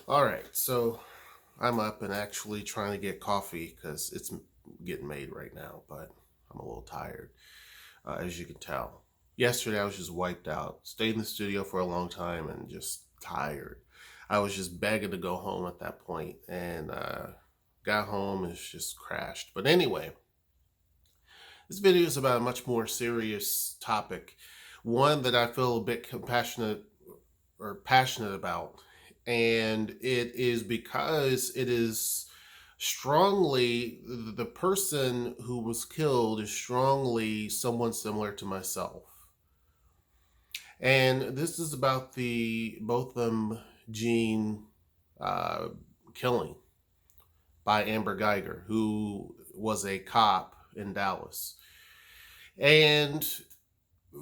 All right, so I'm up and actually trying to get coffee because it's getting made right now, but I'm a little tired, as you can tell. Yesterday, I was just wiped out. Stayed in the studio for a long time and just tired. I was just begging to go home at that point, and got home and it's just crashed. But anyway, this video is about a much more serious topic, one that I feel a bit compassionate or passionate about. And it is because it is strongly, the person who was killed is strongly someone similar to myself. And this is about the Botham Jean uh, killing by Amber Geiger, who was a cop in Dallas. And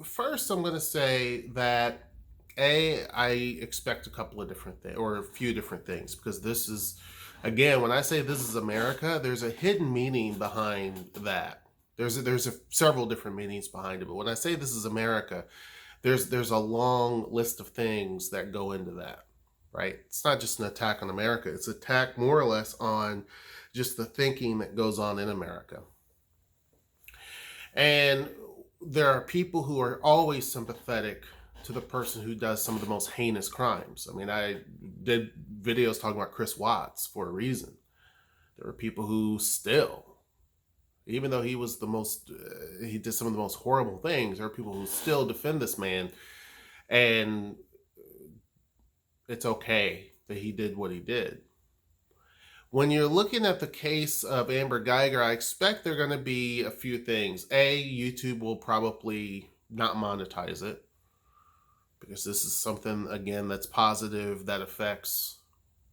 first, I'm going to say that I expect a couple of different things, or a few different things, because this is, again, when I say this is America, there's a hidden meaning behind that. There's several different meanings behind it, but when I say this is America, there's a long list of things that go into that, right? It's not just an attack on America; it's an attack more or less on just the thinking that goes on in America. And there are people who are always sympathetic to the person who does some of the most heinous crimes. I mean, I did videos talking about Chris Watts for a reason. There are people who still, even though he was the most, he did some of the most horrible things, there are people who still defend this man, and it's okay that he did what he did. When you're looking at the case of Amber Geiger, I expect there are going to be a few things. A, YouTube will probably not monetize it because this is something, again, that's positive, that affects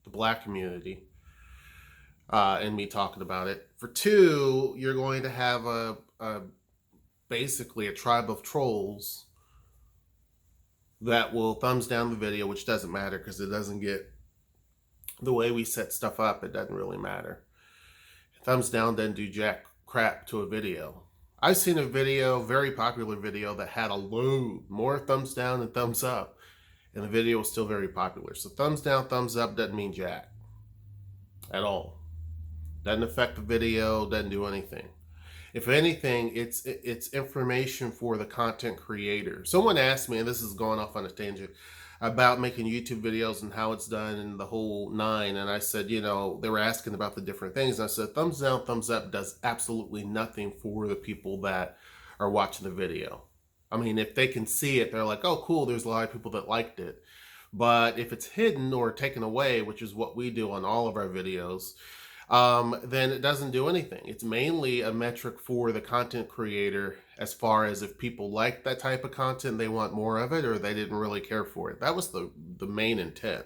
the black community, and me talking about it. For two, you're going to have a basically a tribe of trolls that will thumbs down the video, which doesn't matter because it doesn't get the way we set stuff up. It doesn't really matter. Thumbs down doesn't do jack crap to a video. I've seen a video, very popular video, that had a load more thumbs down than thumbs up, and the video was still very popular. So thumbs down, thumbs up doesn't mean jack at all. Doesn't affect the video, doesn't do anything. If anything, it's information for the content creator. Someone asked me, and this is going off on a tangent, about making YouTube videos and how it's done and the whole nine. And I said, they were asking about the different things. And I said, thumbs down, thumbs up does absolutely nothing for the people that are watching the video. I mean, if they can see it, they're like, oh, cool, there's a lot of people that liked it. But if it's hidden or taken away, which is what we do on all of our videos, then it doesn't do anything. It's mainly a metric for the content creator as far as if people like that type of content, they want more of it, or they didn't really care for it. That was the main intent.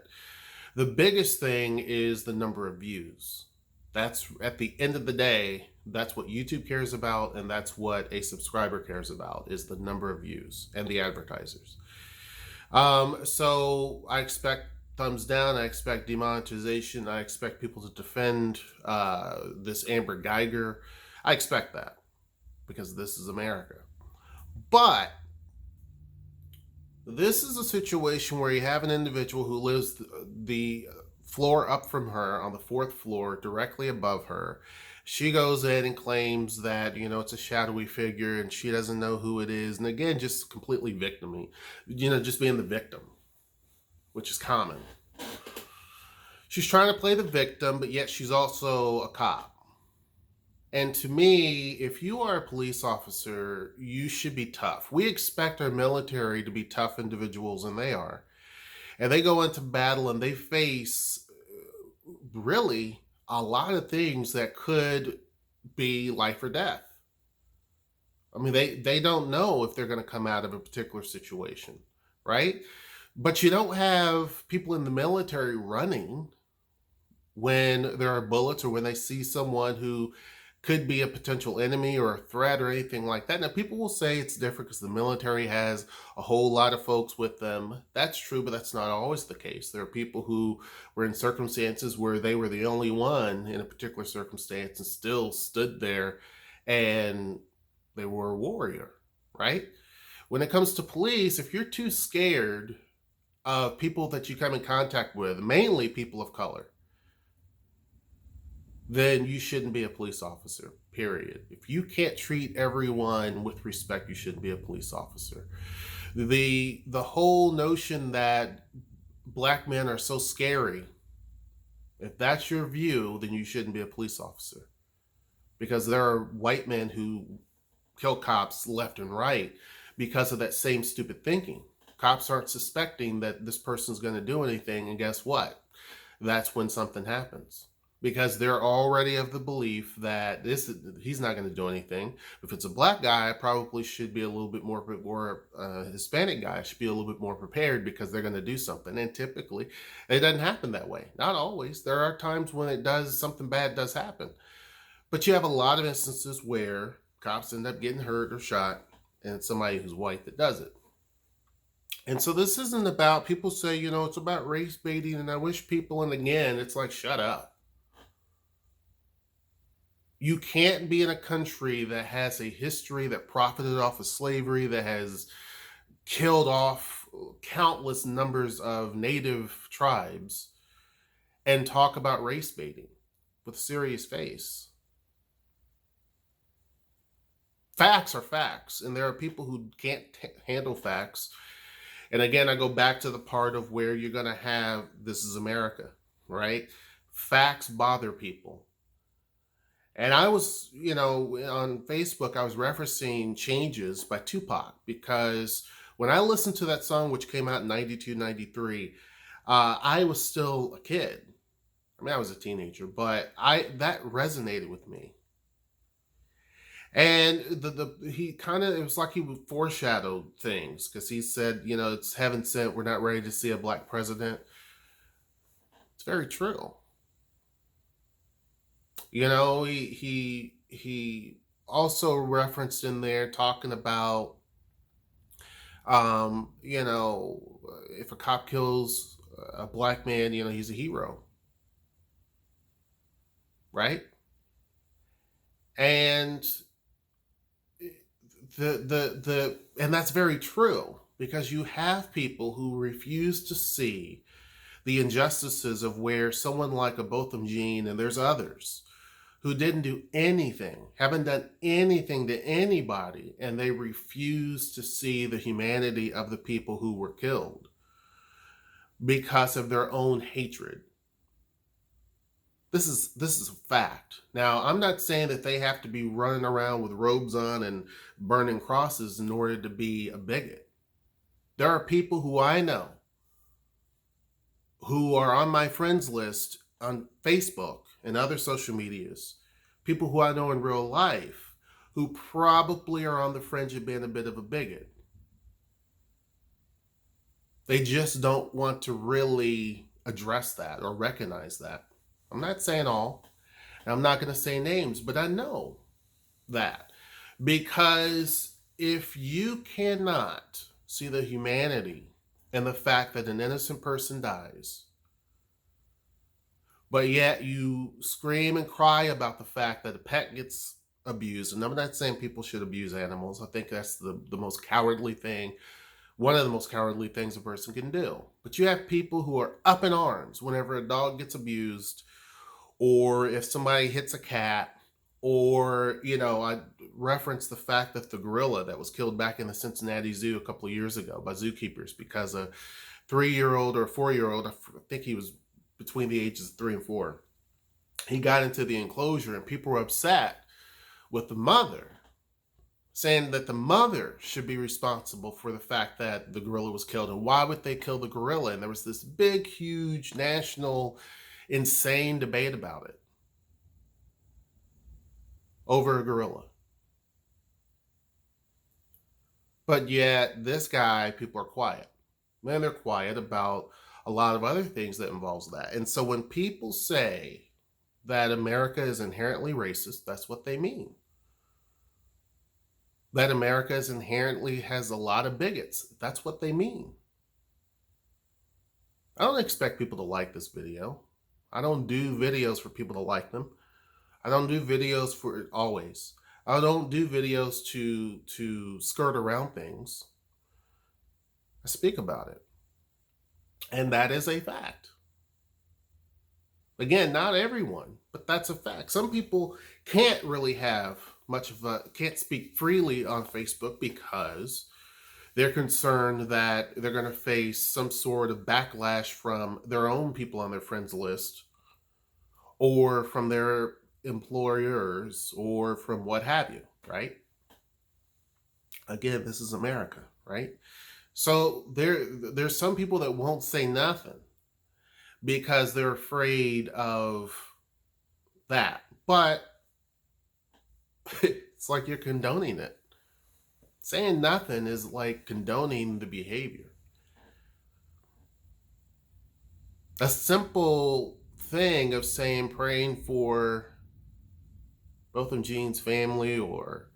The biggest thing is the number of views. That's, at the end of the day, that's what YouTube cares about, and that's what a subscriber cares about, is the number of views and the advertisers. So I expect thumbs down. I expect demonetization. I expect people to defend this Amber Geiger. I expect that because this is America. But this is a situation where you have an individual who lives the floor up from her, on the fourth floor, directly above her. She goes in and claims that, it's a shadowy figure and she doesn't know who it is. And again, just completely victimy, just being the victim, which is common. She's trying to play the victim, but yet she's also a cop. And to me, if you are a police officer, you should be tough. We expect our military to be tough individuals, and they are. And they go into battle and they face really a lot of things that could be life or death. I mean, they don't know if they're going to come out of a particular situation, right? But you don't have people in the military running when there are bullets or when they see someone who could be a potential enemy or a threat or anything like that. Now, people will say it's different because the military has a whole lot of folks with them. That's true, but that's not always the case. There are people who were in circumstances where they were the only one in a particular circumstance and still stood there, and they were a warrior, right? When it comes to police, if you're too scared of people that you come in contact with, mainly people of color, then you shouldn't be a police officer, period. If you can't treat everyone with respect, you shouldn't be a police officer. The whole notion that black men are so scary, if that's your view, then you shouldn't be a police officer. Because there are white men who kill cops left and right because of that same stupid thinking. Cops aren't suspecting that this person's going to do anything, and guess what? That's when something happens. Because they're already of the belief that he's not going to do anything. If it's a black guy, I probably should be a little bit more, Hispanic guy should be a little bit more prepared because they're going to do something. And typically, it doesn't happen that way. Not always. There are times when something bad does happen. But you have a lot of instances where cops end up getting hurt or shot, and it's somebody who's white that does it. And so this isn't about, people say, it's about race baiting, and I wish people, and again, it's like, shut up. You can't be in a country that has a history that profited off of slavery, that has killed off countless numbers of native tribes, and talk about race baiting with a serious face. Facts are facts, and there are people who can't handle facts. And again, I go back to the part of where you're going to have, this is America, right? Facts bother people. And I was, on Facebook, I was referencing Changes by Tupac, because when I listened to that song, which came out in 92, 93, I was still a kid. I mean, I was a teenager, but that resonated with me. And it was like he would foreshadow things, because he said, it's heaven sent, we're not ready to see a black president. It's very true. He also referenced in there talking about, if a cop kills a black man, he's a hero, right? And and that's very true, because you have people who refuse to see the injustices of where someone like a Botham Jean, and there's others who didn't do anything, haven't done anything to anybody, and they refuse to see the humanity of the people who were killed because of their own hatred. This is a fact. Now, I'm not saying that they have to be running around with robes on and burning crosses in order to be a bigot. There are people who I know who are on my friends list on Facebook and other social medias, people who I know in real life, who probably are on the fringe of being a bit of a bigot. They just don't want to really address that or recognize that. I'm not saying all, and I'm not going to say names, but I know that. Because if you cannot see the humanity and the fact that an innocent person dies, but yet you scream and cry about the fact that a pet gets abused, and I'm not saying people should abuse animals. I think that's the most cowardly thing, one of the most cowardly things a person can do. But you have people who are up in arms whenever a dog gets abused, or if somebody hits a cat, or, I referenced the fact that the gorilla that was killed back in the Cincinnati Zoo a couple of years ago by zookeepers because a 3-year-old or a 4-year-old, I think he was between the ages of 3 and 4, he got into the enclosure, and people were upset with the mother, saying that the mother should be responsible for the fact that the gorilla was killed, and why would they kill the gorilla? And there was this big, huge, national, insane debate about it over a gorilla. But yet this guy, people are quiet. Man, they're quiet about a lot of other things that involves that. And so when people say that America is inherently racist, that's what they mean. That America is inherently has a lot of bigots, that's what they mean. I don't expect people to like this video. I don't do videos for people to like them. I don't do videos for always. I don't do videos to skirt around things. I speak about it. And that is a fact. Again, not everyone, but that's a fact. Some people can't really have can't speak freely on Facebook because they're concerned that they're going to face some sort of backlash from their own people on their friends list or from their employers or from what have you, right? Again, this is America, right? So there's some people that won't say nothing because they're afraid of that. But it's like you're condoning it. Saying nothing is like condoning the behavior. A simple thing of saying praying for Botham Jean's family or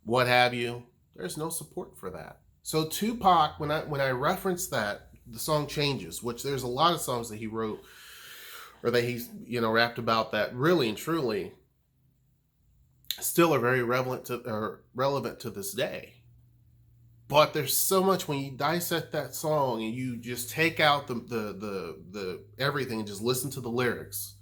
what have you, there's no support for that. So Tupac, when I reference that, the song Changes, which there's a lot of songs that he wrote or that he's rapped about that really and truly still are very relevant to this day. But there's so much when you dissect that song and you just take out the everything and just listen to the lyrics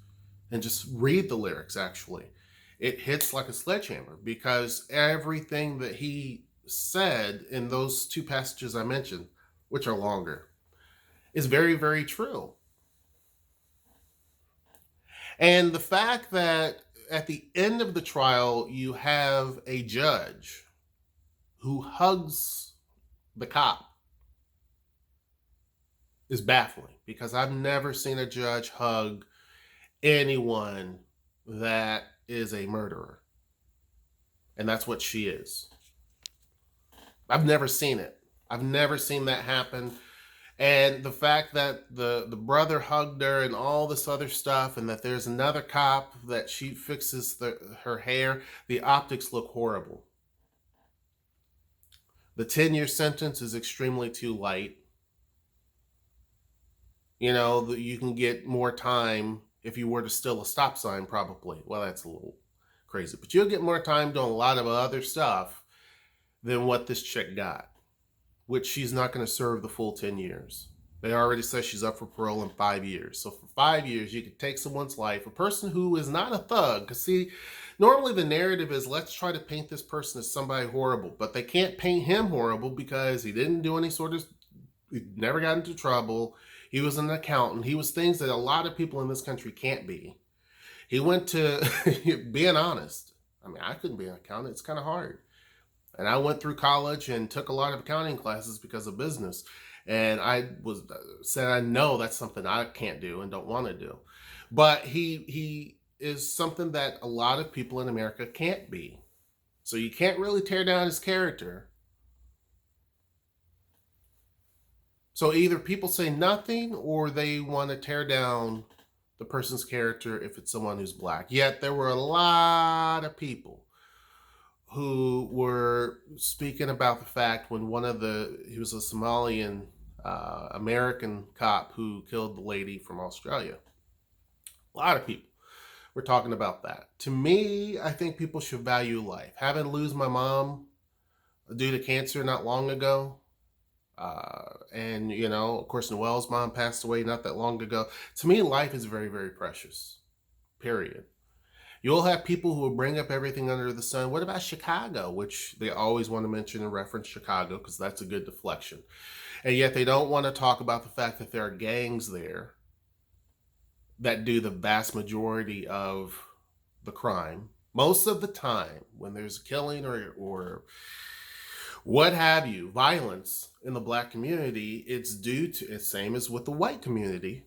and just read the lyrics. Actually, it hits like a sledgehammer because everything that he said in those two passages I mentioned, which are longer, is very, very true. And the fact that at the end of the trial, you have a judge who hugs the cop is baffling because I've never seen a judge hug anyone that is a murderer. And that's what she is. I've never seen it. I've never seen that happen. And the fact that the brother hugged her and all this other stuff, and that there's another cop that she fixes her hair, the optics look horrible. The 10-year sentence is extremely too light. You can get more time if you were to steal a stop sign, probably. Well, that's a little crazy. But you'll get more time doing a lot of other stuff than what this chick got, which she's not going to serve the full 10 years. They already said she's up for parole in 5 years. So for 5 years, you could take someone's life, a person who is not a thug. Because see, normally the narrative is let's try to paint this person as somebody horrible. But they can't paint him horrible because he didn't do any sort of, he never got into trouble. He was an accountant. He was things that a lot of people in this country can't be. He went to, being honest, I mean, I couldn't be an accountant. It's kind of hard. And I went through college and took a lot of accounting classes because of business. And said, I know that's something I can't do and don't want to do. But he is something that a lot of people in America can't be. So you can't really tear down his character. So either people say nothing or they want to tear down the person's character if it's someone who's black. Yet there were a lot of people who were speaking about the fact when he was a Somalian American cop who killed the lady from Australia. A lot of people were talking about that. To me, I think people should value life. Having lose my mom due to cancer not long ago, and of course Noelle's mom passed away not that long ago. To me, life is very, very precious. Period. You'll have people who will bring up everything under the sun. What about Chicago? Which they always want to mention and reference Chicago because that's a good deflection. And yet they don't want to talk about the fact that there are gangs there that do the vast majority of the crime. Most of the time when there's killing or what have you, violence in the black community, it's same as with the white community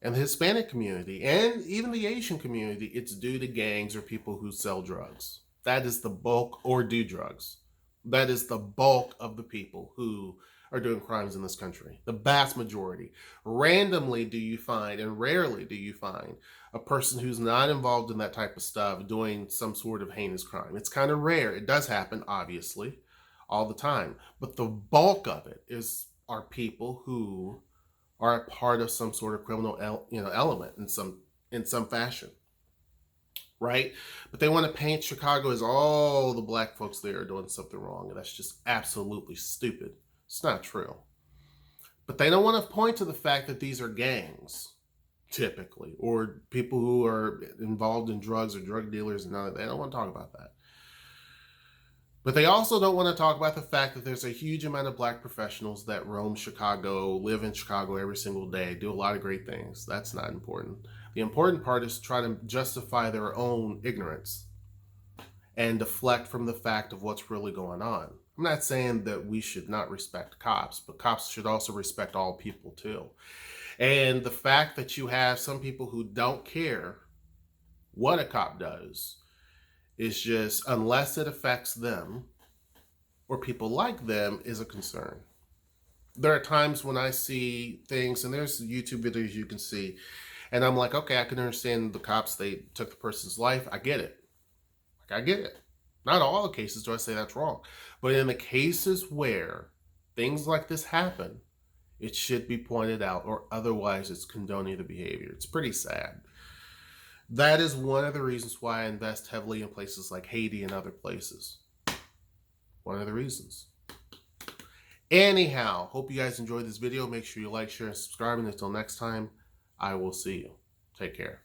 and the Hispanic community and even the Asian community. It's due to gangs or people who sell drugs. That is the bulk, or do drugs. That is the bulk of the people who are doing crimes in this country. The vast majority. Randomly do you find, and rarely do you find, a person who's not involved in that type of stuff doing some sort of heinous crime. It's kind of rare. It does happen, obviously, all the time. But the bulk of it are people who are a part of some sort of criminal element in some fashion. Right? But they want to paint Chicago as all the black folks there are doing something wrong. And that's just absolutely stupid. It's not true. But they don't want to point to the fact that these are gangs, typically, or people who are involved in drugs or drug dealers, and none of that. They don't want to talk about that. But they also don't want to talk about the fact that there's a huge amount of black professionals that roam Chicago, live in Chicago every single day, do a lot of great things. That's not important. The important part is to try to justify their own ignorance and deflect from the fact of what's really going on. I'm not saying that we should not respect cops, but cops should also respect all people too. And the fact that you have some people who don't care what a cop does is just, unless it affects them or people like them, is a concern. There are times when I see things, and there's YouTube videos you can see, and I'm like, okay, I can understand the cops, they took the person's life. I get it. I get it. Not all the cases do I say that's wrong. But in the cases where things like this happen, it should be pointed out, or otherwise it's condoning the behavior. It's pretty sad. That is one of the reasons why I invest heavily in places like Haiti and other places. One of the reasons. Anyhow, hope you guys enjoyed this video. Make sure you like, share, and subscribe. And until next time, I will see you. Take care.